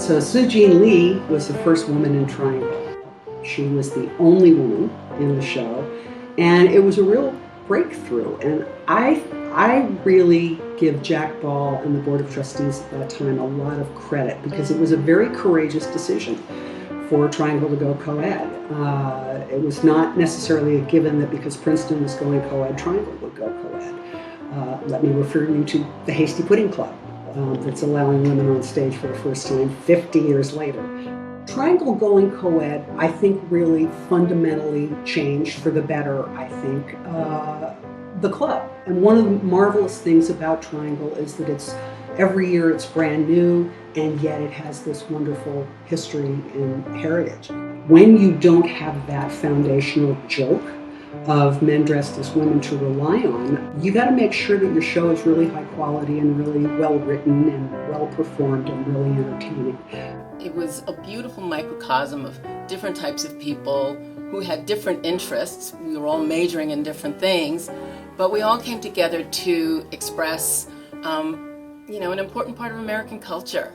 So Soo Jean Lee was the first woman in Triangle. She was the only woman in the show, and it was a real breakthrough. And I really give Jack Ball and the Board of Trustees at that time a lot of credit, because it was a very courageous decision for Triangle to go co-ed. It was not necessarily a given that because Princeton was going co-ed, Triangle would go co-ed. Let me refer you to the Hasty Pudding Club that's allowing women on stage for the first time 50 years later. Triangle going co-ed, I think, really fundamentally changed for the better, I think, the club. And one of the marvelous things about Triangle is that every year it's brand new, and yet it has this wonderful history and heritage. When you don't have that foundational joke of men dressed as women to rely on, you got to make sure that your show is really high quality and really well written and well performed and really entertaining. It was a beautiful microcosm of different types of people who had different interests. We were all majoring in different things, but we all came together to express, an important part of American culture.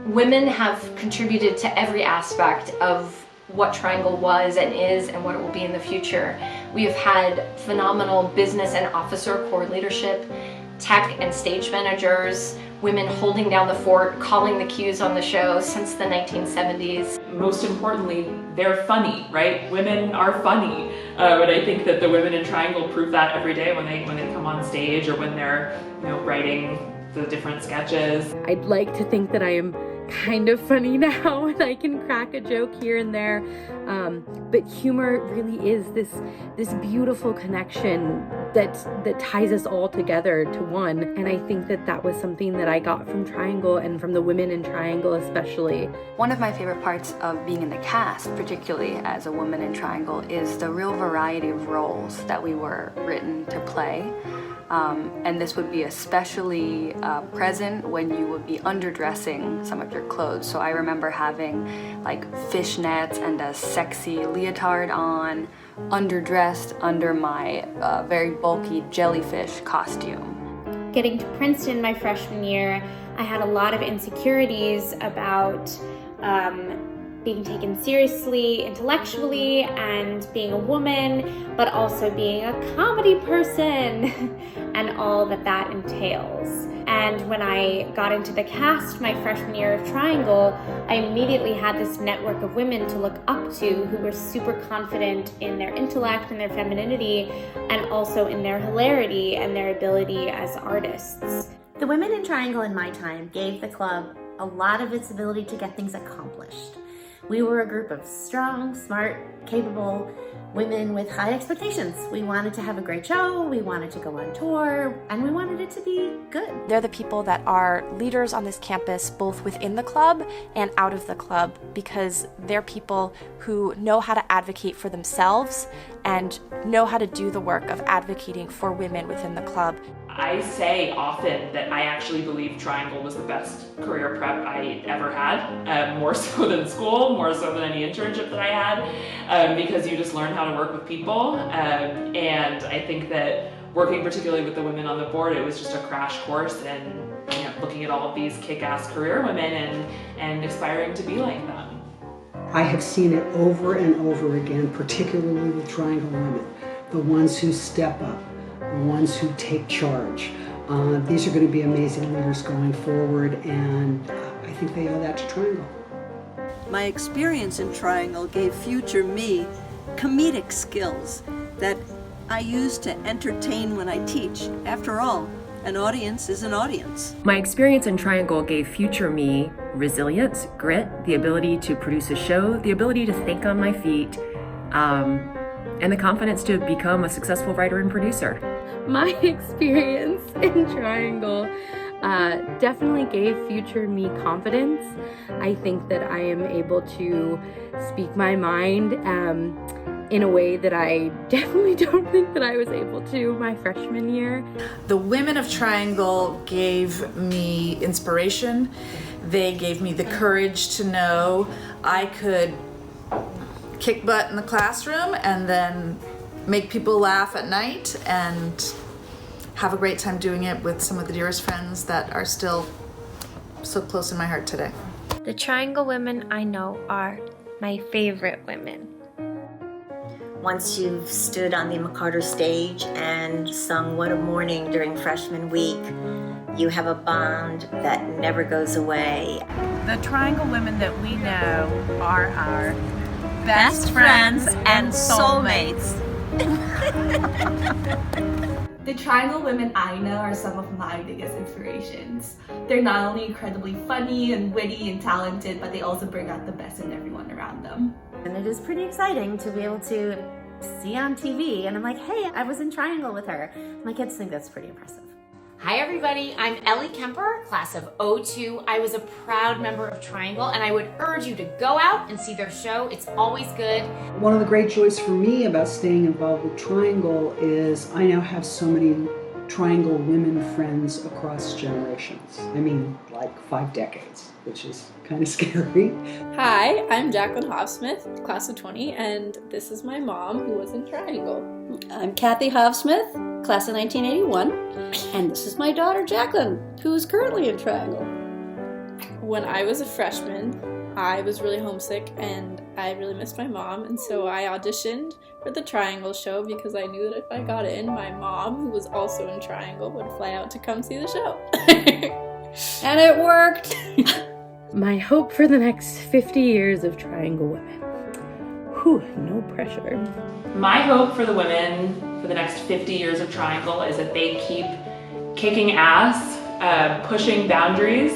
Women have contributed to every aspect of what Triangle was and is and what it will be in the future. We have had phenomenal business and officer core leadership, tech and stage managers, women holding down the fort, calling the cues on the show since the 1970s. Most importantly, they're funny, right? Women are funny. And I think that the women in Triangle prove that every day when they come on stage or when they're writing the different sketches. I'd like to think that I am kind of funny now and I can crack a joke here and there, but humor really is this beautiful connection that ties us all together to one. And I think that was something that I got from Triangle and from the women in Triangle especially. One of my favorite parts of being in the cast, particularly as a woman in Triangle, is the real variety of roles that we were written to play. And this would be especially present when you would be underdressing some of your clothes. So I remember having like fishnets and a sexy leotard on, underdressed under my very bulky jellyfish costume. Getting to Princeton my freshman year, I had a lot of insecurities about being taken seriously intellectually and being a woman, but also being a comedy person and all that entails. And when I got into the cast my freshman year of Triangle, I immediately had this network of women to look up to who were super confident in their intellect and their femininity, and also in their hilarity and their ability as artists. The women in Triangle in my time gave the club a lot of its ability to get things accomplished. We were a group of strong, smart, capable women with high expectations. We wanted to have a great show, we wanted to go on tour, and we wanted it to be good. They're the people that are leaders on this campus, both within the club and out of the club, because they're people who know how to advocate for themselves and know how to do the work of advocating for women within the club. I say often that I actually believe Triangle was the best career prep I ever had, more so than school, more so than any internship that I had, because you just learn how to work with people, and I think that working particularly with the women on the board, it was just a crash course in looking at all of these kick-ass career women and aspiring to be like them. I have seen it over and over again, particularly with Triangle women, the ones who step up, the ones who take charge. These are going to be amazing leaders going forward, and I think they owe that to Triangle. My experience in Triangle gave future me comedic skills that I use to entertain when I teach. After all, an audience is an audience. My experience in Triangle gave future me resilience, grit, the ability to produce a show, the ability to think on my feet, and the confidence to become a successful writer and producer. My experience in Triangle definitely gave future me confidence. I think that I am able to speak my mind in a way that I definitely don't think that I was able to my freshman year. The women of Triangle gave me inspiration. They gave me the courage to know I could kick butt in the classroom and then make people laugh at night and have a great time doing it with some of the dearest friends that are still so close in my heart today. The Triangle women I know are my favorite women. Once you've stood on the McCarter stage and sung What a Morning during freshman week, you have a bond that never goes away. The Triangle women that we know are our best friends and soulmates. The Triangle women I know are some of my biggest inspirations. They're not only incredibly funny and witty and talented, but they also bring out the best in everyone around them. And it is pretty exciting to be able to see on TV, and I'm like, hey, I was in Triangle with her. My kids think that's pretty impressive. Hi everybody, I'm Ellie Kemper, class of 02. I was a proud member of Triangle, and I would urge you to go out and see their show. It's always good. One of the great joys for me about staying involved with Triangle is I now have so many Triangle women friends across generations. I mean, like 5 decades, which is kind of scary. Hi, I'm Jacqueline Hoffsmith, class of 20, and this is my mom who was in Triangle. I'm Kathy Hoffsmith, class of 1981, and this is my daughter Jacqueline, who is currently in Triangle. When I was a freshman, I was really homesick and I really missed my mom, and so I auditioned for the Triangle show because I knew that if I got in, my mom, who was also in Triangle, would fly out to come see the show. And it worked! My hope for the next 50 years of Triangle women. Whew, no pressure. My hope for the women for the next 50 years of Triangle is that they keep kicking ass, pushing boundaries,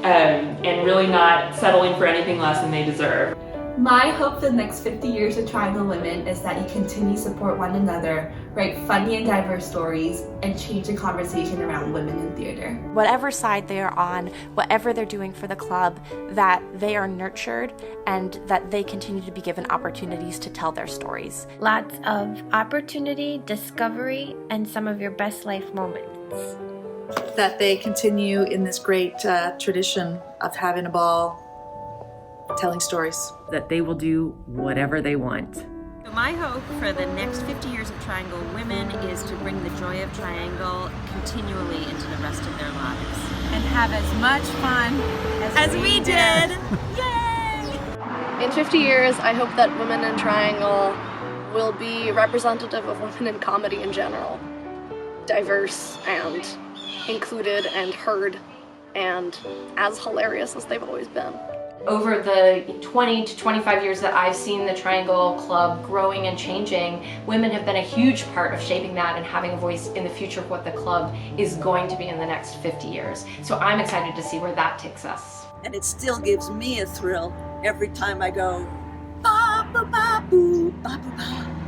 and really not settling for anything less than they deserve. My hope for the next 50 years of Triangle women is that you continue to support one another, write funny and diverse stories, and change the conversation around women in theater. Whatever side they are on, whatever they're doing for the club, that they are nurtured and that they continue to be given opportunities to tell their stories. Lots of opportunity, discovery, and some of your best life moments. That they continue in this great tradition of having a ball, telling stories. That they will do whatever they want. My hope for the next 50 years of Triangle women is to bring the joy of Triangle continually into the rest of their lives. And have as much fun as we did. Yay! In 50 years, I hope that women in Triangle will be representative of women in comedy in general. Diverse and included and heard and as hilarious as they've always been. Over the 20 to 25 years that I've seen the Triangle Club growing and changing, women have been a huge part of shaping that and having a voice in the future of what the club is going to be in the next 50 years. So I'm excited to see where that takes us. And it still gives me a thrill every time I go, ba ba ba boo, ba ba ba.